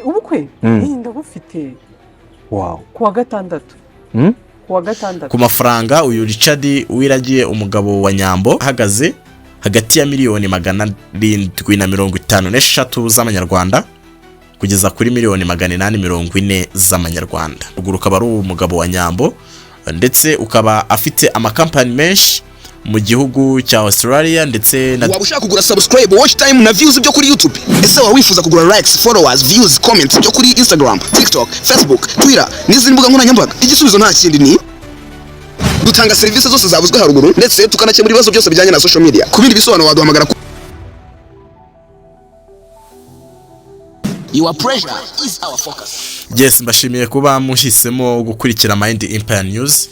ubukwe ndabufite wow kuwa gatandatu ku mafaranga uyu Richard wiragiye umugabo wa Nyambo hagaze hagati ya miliyoni 753 z'amanyarwanda kugeza kuri miliyoni 840 z'amanyarwanda. Ruguru ukaba ari umugabo wa Nyambo ndetse ukaba afite amakampani menshi mu gihugu cya Australia ndetse waba ushaka kugura subscribe, watch time na views byo kuri YouTube, ese waba wifuza kugura likes, followers, views, comments byo kuri Instagram, TikTok, Facebook, Twitter n'izindi mbuga nkoranyambaga, igisubizo nta kindi ni dutanga serivisi zose zavuzwe haruguru ndetse tukanakemura ibibazo byose bijyanye na social media. Ku bindi bisobanuro waduhamagara Your pressure is our focus. Yes, mbashimiye kuba muhisemo gukurikira Mind Empire News.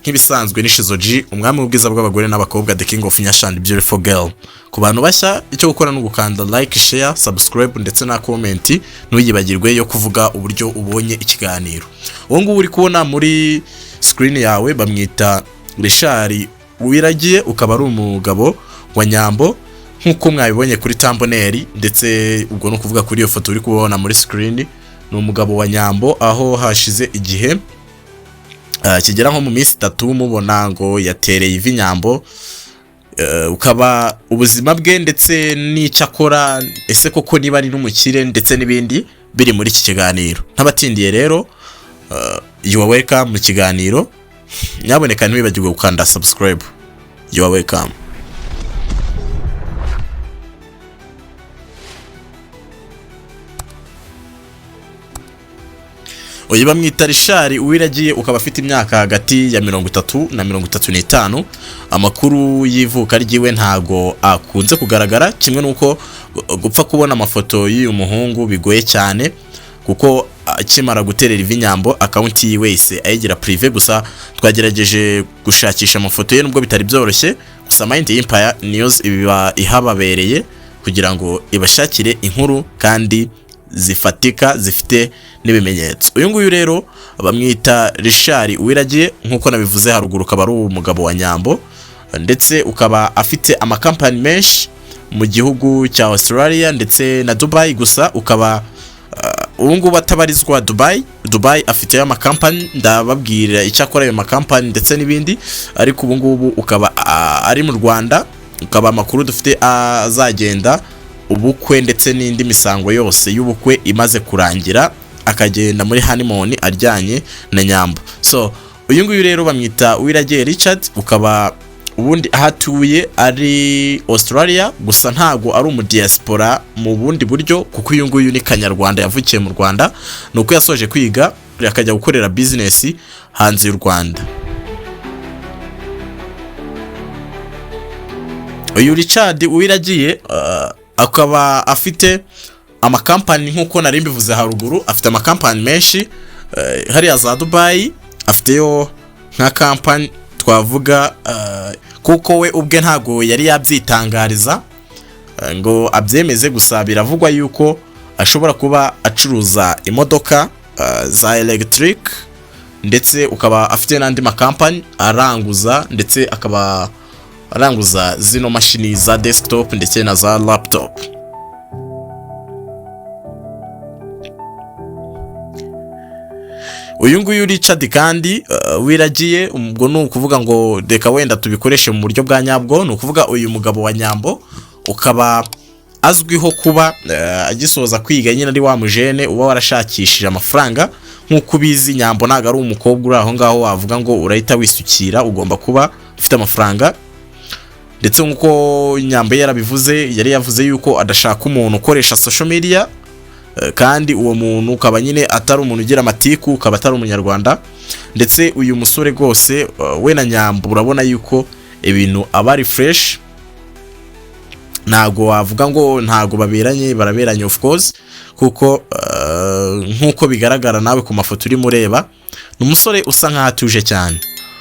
Nk'ibisanzwe nishizo G, umwami w'ubwiza bw'abagore n'abakobwa, the king of Nyashandi beautiful girl. Ku bantu bashya icyo gukora no gukanda like, share, subscribe ndetse na comment, ntuyibagirwe yo kuvuga uburyo ubonye ikiganiro. Uwo ngubu uri kubona muri screen yawe bamwita Richard wiragiye, ukaba ari umugabo wa Nyambo nkuko mwabibonye kuri thumbnail ndetse ubwo no kuvuga kuri iyo foto uri kubona muri screen. Ni umugabo wa Nyambo aho hashize igihe kigera nko mu minsi 3 mubona ngo yatereye ivi Nyambo, ukaba ubuzima bwe ndetse n'icyakora ese koko niba ari Numukire ndetse n'ibindi biri muri iki kiganiro. Ntabatindiye rero you are welcome mu kiganiro. Nyaboneka ntibibagirwe gukanda subscribe. You are welcome. Oyi bamwita Richard wiragiye, ukaba afite imyaka hagati ya 30 na 35. Amakuru yivuka ryiwe ntago akunze kugaragara, kimwe nuko gupfa kubona amafoto y'uyu muhungu bigoye cyane kuko akimara guterera ivi Nyambo account yiwe wese ayigira privé. Gusa twagerageje gushakisha amafoto ye nubwo bitari byoroshye, gusa Mind Empire News iba ihababereye kugira ngo ibashakire inkuru kandi zifatika zifite n'ibimenyetso. Uyu nguyu rero bamwita Richard wiragiye nkuko nabivuze haruguru, ukaba ari umugabo wa Nyambo ndetse ukaba afite amakampani menshi mu gihugu cya Australia ndetse na Dubai. Gusa ukaba ubu ngubu atabarizwa Dubai afite ya makampani, ndababwira icyakora ayo makampani ndetse n'ibindi, ariko ubu ngubu ukaba ari mu Rwanda. Ukaba amakuru dufite azagenda ubukwe ndetse n'indi misango yose y'ubukwe imaze kurangira akagenda muri honeymoon aryanye na Nyambo. So uyu nguyu rero bamwita wiragiye Richard, ukaba ubundi ahatuye ari Australia, gusa ntago ari umu diaspora mu bundi buryo kuko uyu nguyu ni Kanyarwanda yavukiye mu Rwanda, nuko yasoje kwiga akajya gukorera business hanze y'u Rwanda. Uyu Richard wiragiye akaba afite amakampani nkuko nari mbivuze haruguru, afite amakampani menshi hariya za Dubai, afiteyo nka kampani twavuga kuko we ubwe ntago yari yabyitangariza ngo abyemeze, gusa biravugwa yuko ashobora kuba acuruza imodoka za electric ndetse ukaba afite n'andi makampani aranguza ndetse akaba aranguza zino mashini za desktop ndetse na za laptop. Uyu nguyu Richard kandi wiragiye, ubwo no kuvuga ngo deka wenda tubikoreshe mu buryo bwa nyabwo, no kuvuga uyu mugabo wa Nyambo ukaba azwiho kuba agisoza kwiga nyine ari wa mujene uba warashakishije amafaranga. Nkuko bizi Nyambo ntago ari umukobwa uri aho ngaho wavuga ngo urahita wisukira, ugomba kuba ufite amafaranga. Ndetse nkuko Nyambo yarabivuze, yari yavuze yuko adashaka umuntu ukoresha social media, kandi uwo muntu ukaba nyine atari umuntu ugira amatiku, ukaba atari umunyarwanda. Ndetse uyu musore rwose we na Nyambo urabona yuko ibintu abari fresh, ntago wavuga ngo ntago baberanye, baraberanye of course kuko nkuko bigaragara nawe ku mafoto uri mureba, n'umusore usa nkaho atuje cyane.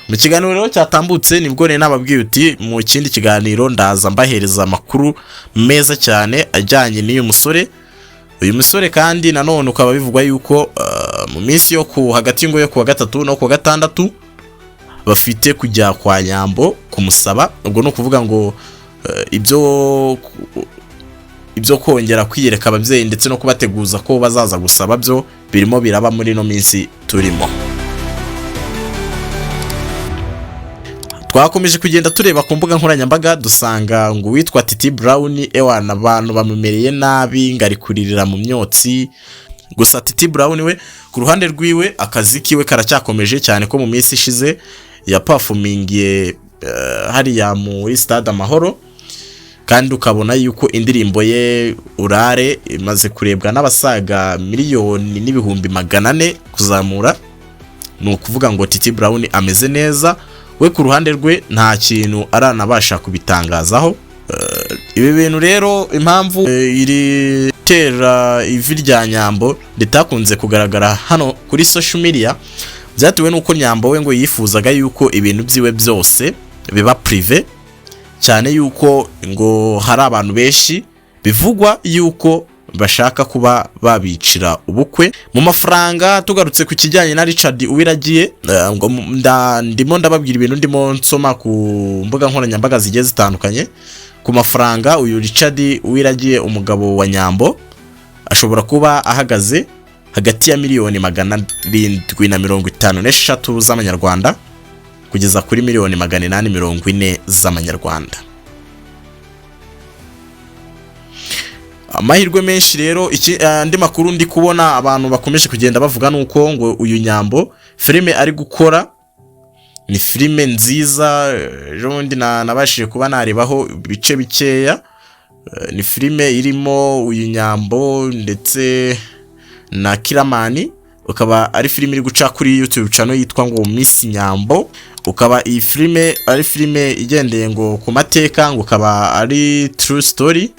Mu kiganiro rero cyatambutse nibwo ne nababwiye uti mu kindi kiganiro ndaza mbahereza amakuru meza cyane ajyanye n'uyu musore. Uyu musore kandi nanone ukaba bivugwa yuko mu minsi yo ku hagati ngo yo ku wa gatatu no ku wa gatandatu bafite kujya kwa Nyambo kumusaba. Ubwo no kuvuga ngo ibyo ibyo kongera kwiyereka ababyeyi ndetse no kubateguza ko bazaza gusaba byo birimo biraba muri no minsi turimo. Twakomeje kugenda tureba ku mbuga nkoranyambaga dusanga ngo witwa Titi Brown ewana abantu bamumereye nabi ngari kuririra mu myotsi. Gusa Titi Brown we ku ruhande rwiwe akazi kiwe karacyakomeje cyane ko mu minsi ishize ya performingiye hariya muri stade Amahoro, kandi ukabona yuko indirimbo ye Urare imaze kurebwa n'abasaga miliyoni n'ibihumbi 400 kuzamura. Ni ukuvuga ngo Titi Brown ameze neza, we ku ruhande rwe nta kintu aranabasha kubitangazaho. Ibi bintu rero impamvu iri tera ivi rya Nyambo ritakunze kugaragara hano kuri social media byatuwe nuko Nyambo we ngo yifuzaga yuko ibintu byiwe byose biba privé, cyane yuko ngo hari abantu benshi bivugwa yuko bashaka kuba babicira ubukwe mu mafaranga. Tugarutse ku kijyanye na Richard Uwiragiye, ngo ndimo ndababwira ibintu ndimo nsoma ku mbuga nkoranyambaga zigiye zitandukanye. Ku mafaranga uyu Richard Uwiragiye umugabo wa Nyambo ashobora kuba ahagaze hagati ya miliyoni 753 z'amanyarwanda kugeza kuri miliyoni 840 z'amanyarwanda. Amahirwe menshi rero andi makuru ndi kubona abantu bakomeje kugenda bavuga nuko ngo uyu Nyambo filime ari gukora ni filime nziza. Jondi nabashije kuba narebaho bice bikeya. Ni filime irimo uyu Nyambo ndetse na Kiramani, ukaba ari filime iri guca kuri YouTube channel yitwa ngo Miss Nyambo. Ukaba iyi filime ari filime igendeye ngo ku mateka, ngo ukaba ari true story.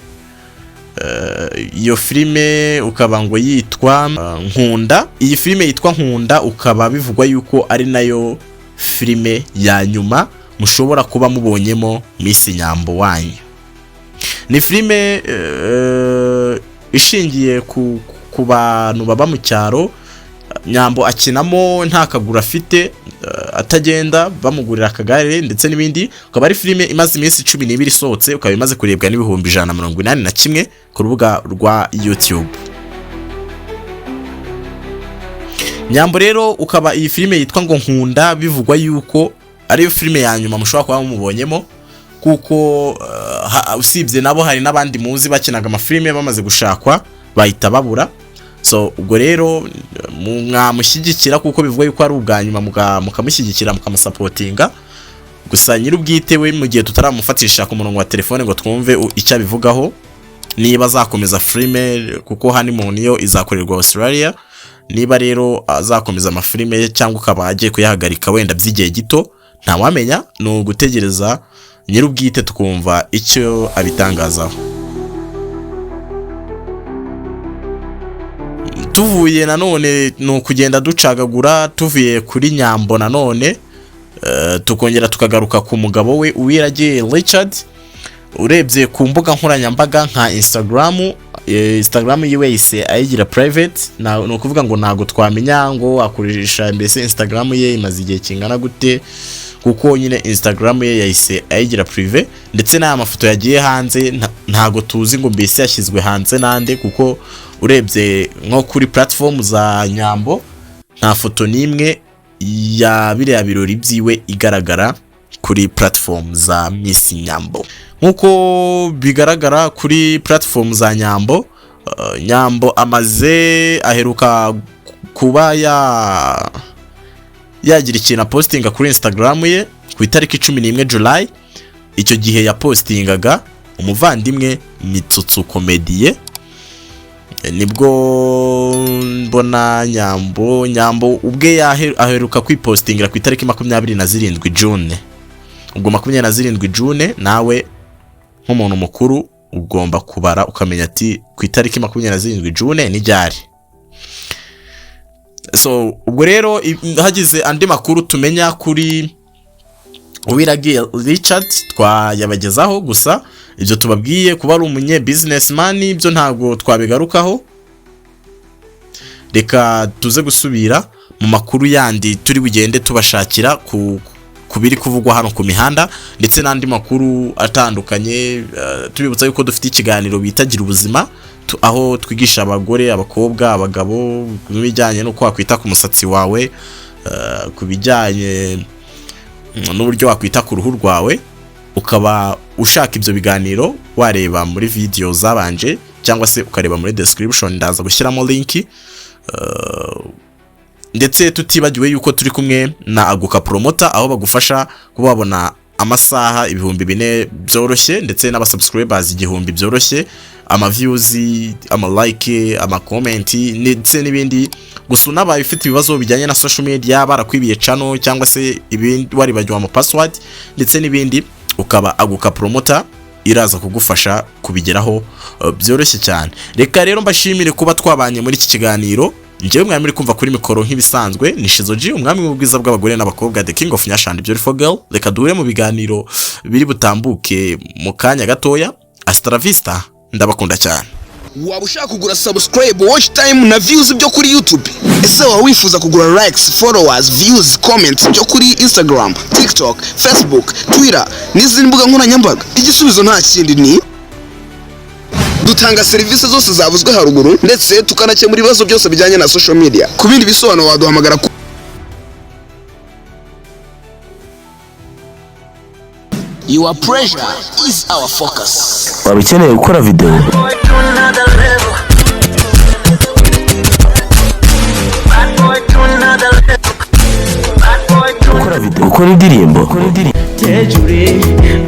Iyo filime ukaba ngo yitwa Nkunda. Iyi filime yitwa Nkunda ukaba bivugwa yuko ari nayo filime ya nyuma mushobora kuba mubonyemo Miss Nyambo wanyu. Ni filime ishingiye ku bantu baba mu cyaro. Nyambo akinamo nta kagura afite, atagenda bamugurira akagare ndetse n'ibindi. Ukaba ari filime imaze iminsi 12 isohotse, ukaba imaze kurebwa n'ibihumbi 181 ku rubuga rwa YouTube. Nyambo rero ukaba iyi filime yitwa ngo Nkunda bivugwa yuko ariyo filime ya nyuma mushobora kuba mubonyemo, kuko usibye nabo hari n'abandi muzi bakinaga amafilime bamaze gushakwa bahita babura. So ubwo rero mwamushyigikira kuko bivuga yuko ari ubwa nyuma mukamushyigikira mukamusapotinga. Gusa nyirubwite we mu gihe tutaramufatisha ku murongo wa telefone ngo twumve icyo abivugaho, niba azakomeza filime kuko hani niyo izakorerwa Australia. Niba rero azakomeza amafilime cyangwa ukaba agiye kuyahagarika wenda by'igihe gito ntawamenya, no gutegereza nyirubwite tukumva icyo abitangazaho. Tuvuye nanone no kugenda ducagagura tuvuye kuri Nyambo nanone tukongera tukagaruka ku mugabo we Uwiragiye Richard. Urebye ku mbuga nkoranyambaga nka Instagram yiwe yise ayigira private, no kuvuga ngo ntago twamenya ngo akoresha mbese Instagram ye imaze igihe kingana gute, kuko nyine Instagram ye yayise ayigira privé. Ndetse n'aya mafoto yagiye hanze ntago tuzi ngo mbese yashyizwe hanze nande, kuko urebye nko kuri platform za Nyambo nta foto nimwe ya biriya birori byiwe igaragara kuri platform za Miss Nyambo. Nkuko bigaragara kuri platform za Nyambo, Nyambo amaze aheruka kuba yagira ikintu postinga kuri Instagram ye ku itariki 11 July. Icyo gihe ya postingaga umuvandimwe Mitsutsu Comedie. Nibwo mbona Nyambo ubwe aheruka kwipostingira ku itariki 27 June. Ubwo 27 June nawe nk'umuntu mukuru ugomba kubara ukamenya ati ku itariki 27 June ni ryari. So ubwo rero hagize andi makuru tumenya kuri Uwiragiye Richard twayabagezaho. Gusa ibyo tubabwiye kuba ari umunye businessman ibyo ntago twabigarukaho. Reka tuze gusubira mu makuru yandi turi bugende tubashakira kubiri kuvugwa hano ku mihanda ndetse n'andi makuru atandukanye. Tubibutsa yuko dufite ikiganiro bitagira ubuzima aho twigisha abagore, abakobwa, abagabo kubijyanye no kwakwita ku musatsi wawe, kubijyanye n'uburyo wakwita ku ruhu rwawe. Ukaba ushaka ibyo biganiro wareba muri video zabanje cyangwa se ukareba muri description, ndaza gushyiramo link. Ndetse tutibagiwe yuko turi kumwe na Aguka Promoter aho bagufasha kuba wabona amasaha 4,000 byoroshye ndetse n'abasubscribers 1,000 byoroshye, ama views, ama like, ama comment ndetse n'ibindi. Gusa unabaye ufite ibibazo bijyanye na social media, barakwibiye channel cyangwa se ibindi waribagiwe ama password ndetse n'ibindi, ukaba Aguka Promoter iraza kugufasha kubigeraho byoroshye cyane. Reka rero mbashimire kuba twabanye muri iki kiganiro. Njyewe mwari muri kumva kuri mikoro nk'ibisanzwe ni Shizoji, umwami mu bwiza bw'abagore n'abakobwa, the king of Nyash and beautiful girl. Reka duhure mu biganiro biri butambuke mu kanya gatoya. Hasta la vista, ndabakunda cyane. Waba ushaka kugura subscribe, watch time na views byo kuri YouTube? Ese waba wifuza kugura likes, followers, views, comments byo kuri Instagram, TikTok, Facebook, Twitter n'izindi mbuga nkoranyambaga? Igisubizo nta kindi ni dutanga serivisi zose zavuzwe haruguru ndetse tukanakemura ibibazo byose bijyanye na social media. Ku bindi bisobanuro waduhamagara ku Your pressure is our focus. Wabikeneye gukora video, gukora indirimbo,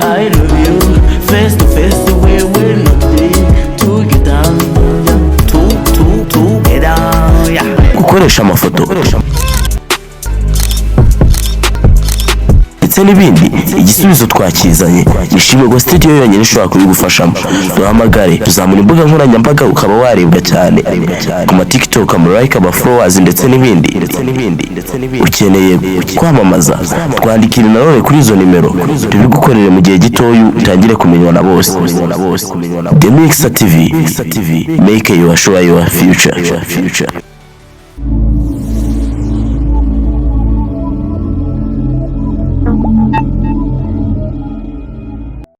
I love you face to face the way we're not to get down, to get down, gukoresha amafoto ndetse n'ibindi. Igisubizo twakizanye. Nishimwe studio yonyine ishobora kubigufashamo. Duhamagare, tuzamura imbuga nkoranyambaga ukaba warebwa cyane ku ma TikTok, ama like, ama followers ndetse n'ibindi. Ukeneye kwamamaza, twandikire nanone kuri izo nimero tubigukorere mu gihe gitoya utangire kumenywa na bose. The Mixer TV, make your show your future.